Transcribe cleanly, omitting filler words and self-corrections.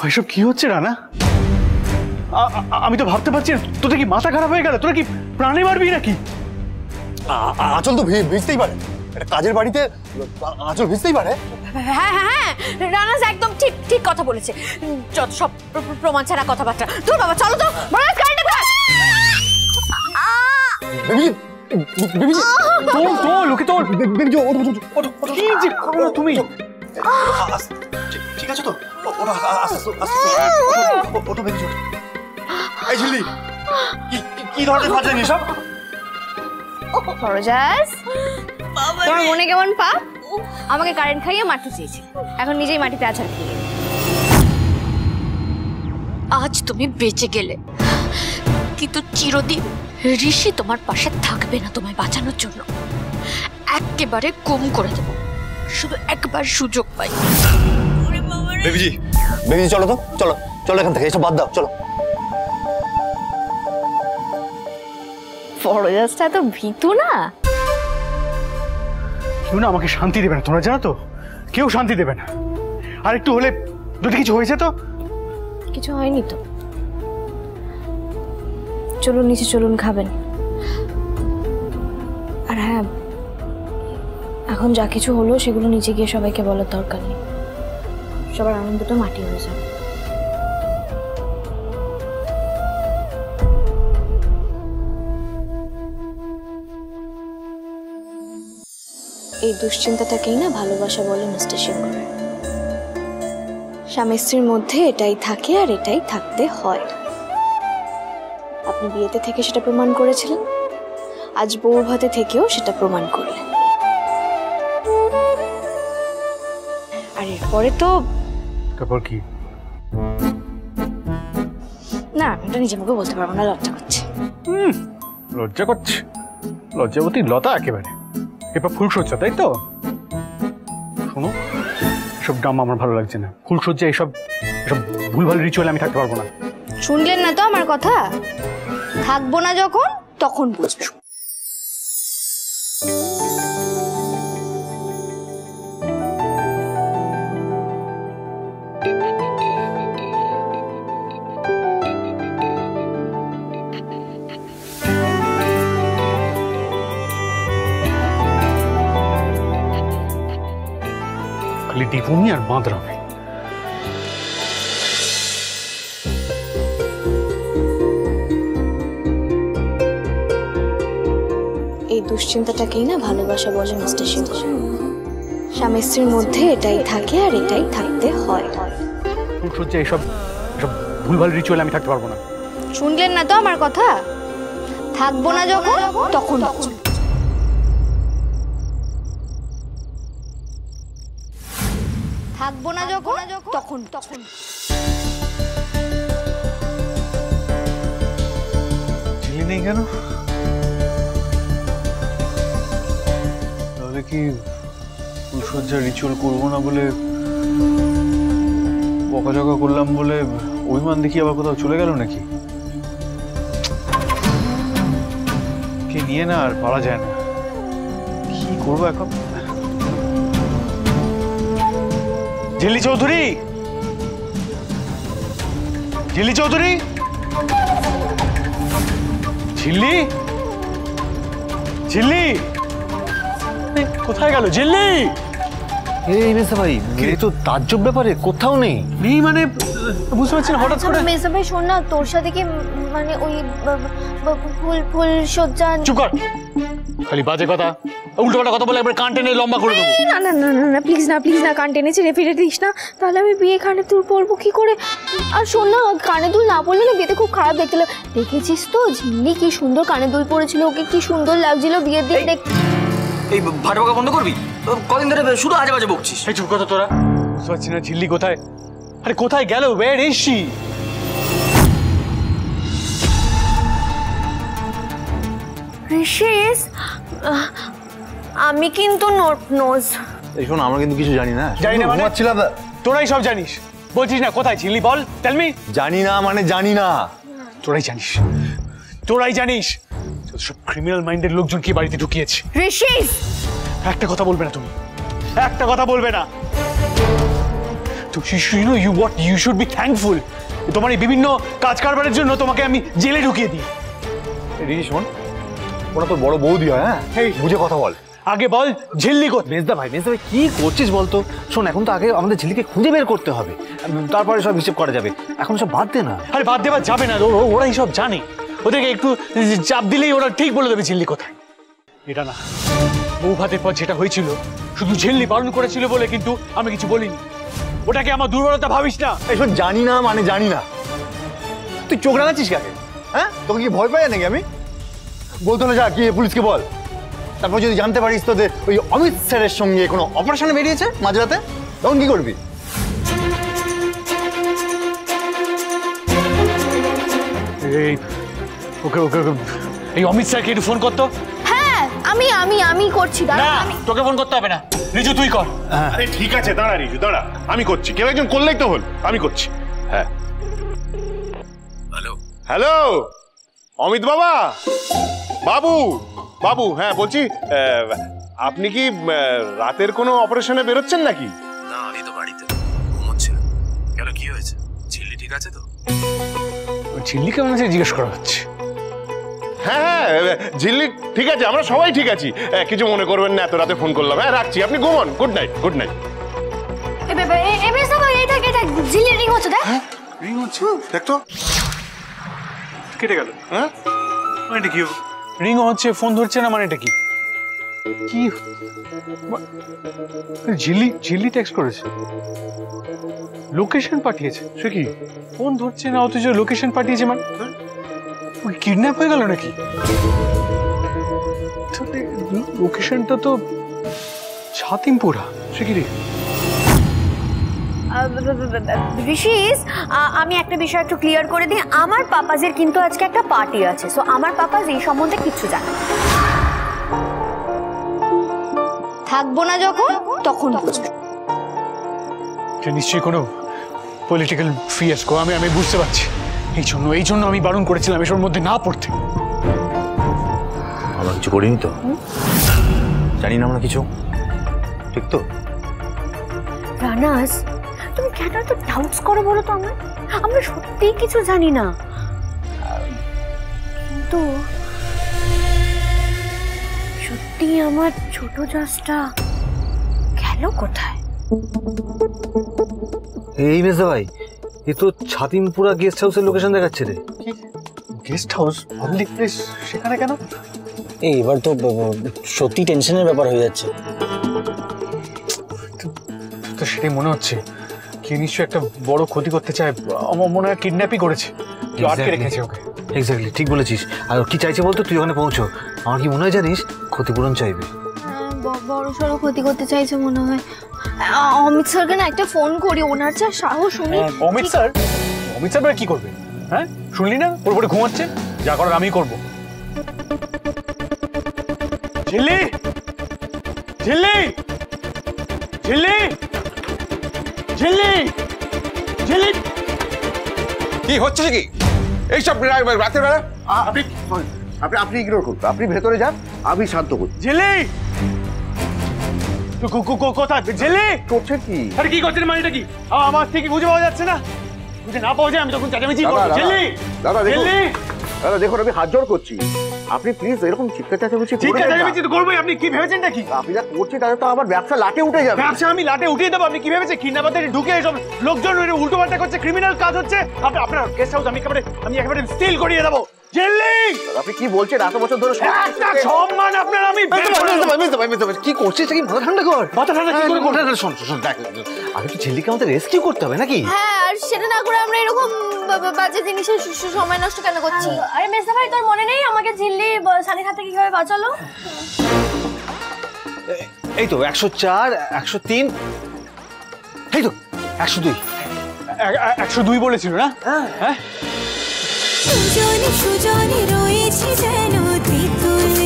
এসব কি হচ্ছে রানা? আমি তো ভাবতে পারছি না, তোদের কি মাথা খারাপ হয়ে গেল? তোরা কি প্রাণে মারবি নাকি? আঁচল তো ভিজতেই পারে, একটা কাজের বাড়িতে আঁচল ভিজতেই পারে। হ্যাঁ হ্যাঁ হ্যাঁ, রানাস একদম ঠিক ঠিক কথা বলেছে। যত সব প্রমাণ ছাড়া কথাবার্তা। তোর বাবা চলো তো, বড় কারেন্ট ফেল। বেবিজি, বেবিজি, তোল ওকে তোল। বেবিজি, ওঠো, কি যে করো তুমি? ঠিক আছে তো? ওঠো, ওঠো বেবিজি, ওঠো। এই ঝিল্লি, কি ধরনের ফাজলামি সব? ফরজাস, তোমার মনে কেমন পাপ? আমাকে কারেন্ট খাইয়ে মারতে চেয়েছে, এখন নিজেই মাটিতে আছাড় খেয়ে। আজ তুমি বেঁচে গেলে, কিন্তু চিরদিন ঋষি তোমার পাশে থাকবে না তোমায় বাঁচানোর জন্য। একেবারে কম করে দেবো, শুধু একবার সুযোগ পাই। বেবিজি, বেবিজি চলো তো, চলো চলো এখান থেকে, এসব বাদ দাও, চলো। ফরজাসটা তো ভীতু না? কেউ না আমাকে শান্তি দেবে না, তোমরা জানো তো? কেউ শান্তি দেবে না। আর একটু হলে যদি কিছু হয়েছে তো? কিছু হয়নি তো। চলুন নিচে চলুন, খাবেন। আর হ্যাঁ, এখন যা কিছু হলো সেগুলো নিচে গিয়ে সবাইকে বলার দরকার নেই, সবার আনন্দটা মাটি হয়ে যাবে। এই দুশ্চিন্তাটাকেই না ভালোবাসা বলে মিস্টার শেখর। স্বামী স্ত্রীর মধ্যে এটাই থাকে আর এটাই থাকতে হয়। আপনি বিয়েতে থেকে সেটা প্রমাণ করেছিলেন, আজ বউ ভাতে থেকেও সেটা প্রমাণ করলেন। আর এরপরে তো তারপর কি? না, এটা নিজে মুখে বলতে পারবো না, লজ্জা করছে। লজ্জা করছে? লজ্জাবতী লতা একেবারে। এবার ফুলসজ্জা, তাই তো? শোনো, এসব ড্রামা আমার ভালো লাগছে না। ফুলসজ্জা এসব ভুলভাল রিচুয়ালে আমি থাকতে পারবো না। শুনলেন না তো আমার কথা? থাকবো না যখন, তখন বুঝবে। খালি ডিপুনি আর বাঁদরামে। এই দুশ্চিন্তাটাকেই না ভালোবাসা বলে মিস্টার শেখর। স্বামী স্ত্রীর মধ্যে এটাই থাকে আর এটাই থাকতে হয়। ফুলসজ্জা এসব ভুলভাল রিচুয়ালে আমি থাকতে পারবো না। শুনলেন না তো আমার কথা? থাকবো না যখন, তখন থাকবো না যখন, তখন ঝিলি নেই কেন? তাহলে কি ফুলসজ্জার রিচুয়াল করবো না বলে, বকাঝকা করলাম বলে অভিমান দেখি আবার কোথাও চলে গেল নাকি? কে নিয়ে না আর পারা যায় না। কি করবো এখন? ঝিল্লি চৌধুরী, ঝিল্লি চৌধুরী, ঝিল্লি, ঝিল্লি কোথায় গেল? ঝিল্লি! এই মেসা ভাই, এই তো তাজ্জব ব্যাপারে কোথাও নেই। নেই মানে বুঝতে পারছি না হঠাৎ করে। মেসা ভাই শোন না, তোর সাথে কি মানে ওই ফুল সজ্জা? চুপ কর, খালি বাজে কথা, উল্টোপাল্টা কথা বলে একবার কান টেনে লম্বা করে দেবো। না না না না, প্লিজ না প্লিজ না, কান টেনে ছেড়ে ফিরে দিস না, তাহলে আমি বিয়ে কানে দুল পরবো কি করে? আর শোন না, কানে দুল না পরলে না বিয়েতে খুব খারাপ দেখতে লাগে। দেখেছিস তো ঝিল্লি কি সুন্দর কানে দুল পরেছিল, ওকে কি সুন্দর লাগছিল বিয়ের দিন দেখ। এই ভাটা বকা বন্ধ করবি? কদিন ধরে শুধু আজে বাজে বকছিস। এই চুপ কথা তোরা, বুঝতে পারছি না ঝিল্লি কোথায়। আরে কোথায় গেল? Where is she? ঋষিস, আমি কিন্তু নোজ। এই শোনো, আমরা কিন্তু কিছু জানি না। জানি না মানে? তোরাই সব জানিস। বলছিস না কোথায় ঝিল্লি, বল, টেল মি। জানি না মানে জানি না। তোরাই জানিস, তোরাই জানিস। সব ক্রিমিনাল মাইন্ডের লোকজন কি বাড়িতে ঢুকিয়েছে। ঋষিস, একটা কথা বলবে না তুমি, একটা কথা বলবে না। তো ইউ শুড বি থ্যাঙ্কফুল। তোমার এই বিভিন্ন কাজ কারবারের জন্য তোমাকে আমি জেলে ঢুকিয়ে দিই। রিনি শোন, ওরা তোর বড় বৌদি হয়, হ্যাঁ, বুঝে কথা বল। আগে বল ঝিল্লি কোথায়? মেজদা ভাই কি করছিস বলতো? শোন, এখন তো আগে আমাদের ঝিল্লিকে খুঁজে বের করতে হবে, তারপরে সব হিসেব করা যাবে। এখন সব বাদ দে না। আরে বাদ দেওয়া যাবে না, ওরাই সব জানে। ওদেরকে একটু চাপ দিলেই ওরা ঠিক বলে দেবে ঝিল্লি কোথায়। এটা না, বউ ভাতের পর যেটা হয়েছিল শুধু ঝিল্লি বারণ করেছিল বলে কিন্তু আমি কিছু বলিনি। ওটাকে আমার দুর্বলতা ভাবিস না। এসব জানি না মানে জানি না। তুই চোখ রাঙাচ্ছিস কাকে? হ্যাঁ, তোকে কি ভয় পাই নাকি আমি? বলতে হলে যা, কি পুলিশকে বল। তারপর যদি জানতে পারিস তোদের ওই অমিত স্যারের সঙ্গে কোনো অপারেশনে বেরিয়েছে মাঝরাতে, তখন কি করবি? এই ওকে ওকে ওকে, এই অমিত স্যারকে একটু ফোন করতো। হ্যাঁ আমি আমি আমি করছি, দাঁড়া। না, তোকে ফোন করতে হবে না, রিজু তুই কর। আরে ঠিক আছে, দাঁড়া রিজু দাঁড়া, আমি করছি। কেউ একজন করলেই তো হল, আমি করছি। হ্যাঁ, হ্যালো হ্যালো, অমিত বাবা, বাবু বাবু, হ্যাঁ বলছি, আপনি কি রাতের কোনো অপারেশনে বেরোচ্ছেন নাকি? না, আমি তো বাড়িতে ঘুমোচ্ছিলাম। কেন, কি হয়েছে? ঝিল্লি ঠিক আছে তো? ঝিল্লি কেমন আছে জিজ্ঞেস করা হচ্ছে। হ্যাঁ হ্যাঁ, ঝিল্লি ঠিক আছে, আমরা সবাই ঠিক আছি। কিছু মনে করবেন না, এত রাতে ফোন করলাম। হ্যাঁ রাখছি, আপনি ঘুমন। Good night, good night. Jhilli ring হচ্ছে, দেখ। রিং হচ্ছে, দেখ তো। কেটে গেল। হ্যাঁ, মানে কি রিং হচ্ছে, ফোন ধরছে না, মানে এটা কি? কি ঝিল্লি টেক্সট করেছে, লোকেশন পাঠিয়েছে। সে কি? ফোন ধরছে না অথচ লোকেশন পাঠিয়েছে, মানে ওই কিডন্যাপ হয়ে গেল নাকি? লোকেশনটা তো ছাতিমপুরা। সে কি রে? ঋষিস, আমি একটা বিষয় একটু ক্লিয়ার করে দিই। আমার পাপাজের কিন্তু আজকে একটা পার্টি আছে, সো আমার পাপাজ এই সম্বন্ধে কিচ্ছু জানে না। থাকবো না যখন, তখন বুঝবে। এটা নিশ্চয়ই কোনো পলিটিক্যাল ফিয়াস্কো। আমি বুঝতে পারছি। এই জন্য আমি বারণ করেছিলাম এসবের মধ্যে না পড়তে। আমরা কিছু করিনি তো, জানি না আমরা কিছু, ঠিক তো? রানাস, তুমি কেন এত ডাউটস করো বলো তো? আমরা সত্যিই কিছু জানি না, কিন্তু সত্যি আমার ছোট জাসটা গেল কোথায়? এই মেজদা ভাই, এ তো ছাতিমপুরা গেস্ট হাউসের লোকেশন দেখাচ্ছে রে। গেস্ট হাউস, পাবলিক প্লেস, সেখানে কেন? এবার তো সত্যি টেনশনের ব্যাপার হয়ে যাচ্ছে। তো সেটাই মনে হচ্ছে, কি নিশ্চয়ই একটা বড় ক্ষতি করতে চায়। আমার মনে হয় কিডন্যাপই করেছে, কেউ আটকে রেখেছে ওকে। এক্স্যাক্টলি, ঠিক বলেছিস। আর কি চাইছে বলতো? তুই ওখানে পৌঁছো, আমার কি মনে হয় জানিস, ক্ষতিপূরণ চাইবে। বড় সড়ো ক্ষতি করতে চাইছে মনে হয়। অমিত স্যারকে না একটা ফোন করি, ওনার যা সাহস। উনি অমিত স্যার কি করবে? হ্যাঁ, শুনলি না, পুরোপুরি ঘুমাচ্ছে। যা করার আমি করবো। ঝিল্লি ঝিল্লি ঝিল্লি ঝিল্লি ঝিল্লি, কি হচ্ছে কি এইসব রাতের বেলা? আপনি আপনি ইগনোর করুন, আপনি ভেতরে যান, আমি শান্ত করছি। ঝিল্লি কোথায়? ঝিল্লি করছে কি? আরে কি করছেন, মানেটা কি? আমার থেকে বুঝে পাওয়া যাচ্ছে না। বুঝে না পাওয়া যায়, আমি তখন চেঁচামেচি করবো। ঝিল্লি দাদা দেখুন, ঝিল্লি, দাদা দেখুন, আমি হাত জোড় করছি, আপনি প্লিজ এরকম চিৎকার চেঁচামেচি ঠিক করবেন আছে, না। চেঁচামেচি তো করবোই। আপনি কি ভেবেছেন নাকি আপনি যা করছেন তাহলে তো আমার ব্যবসা লাটে উঠে যাবে। ব্যবসা আমি লাটে উঠিয়ে দেবো? আপনি কি ভেবেছেন কিডন্যাপারদের ঢুকে সব লোকজন উল্টো পাল্টা করছে, ক্রিমিনাল কাজ হচ্ছে? আপনার গেস্ট হাউস আমি একেবারে স্টিল করিয়ে দেবো। ঝিল্লি, আপনি কি বলছেন? এত বছর ধরে একটা সম্মান আপনার আমি কি করছিস? কি মাথা ঠান্ডা কর। মাথা ঠান্ডা কি করে করবো? শোন শোন, দেখ, আগে তো ঝিল্লিকে আমাদের রেস্কিউ করতে হবে নাকি? হ্যাঁ, আর সেটা না করে আমরা এরকম বাজে জিনিসের সময় নষ্ট কেন করছি? আরে মেজদা ভাই, তোর মনে নেই আমাকে ঝিল্লি সানির হাতে কিভাবে বাঁচালো? এই তো 104, 103, এই তো 102। 102 বলেছিল না? হ্যাঁ, সুজনে সুজনে রয়েছে যেন তেঁতুল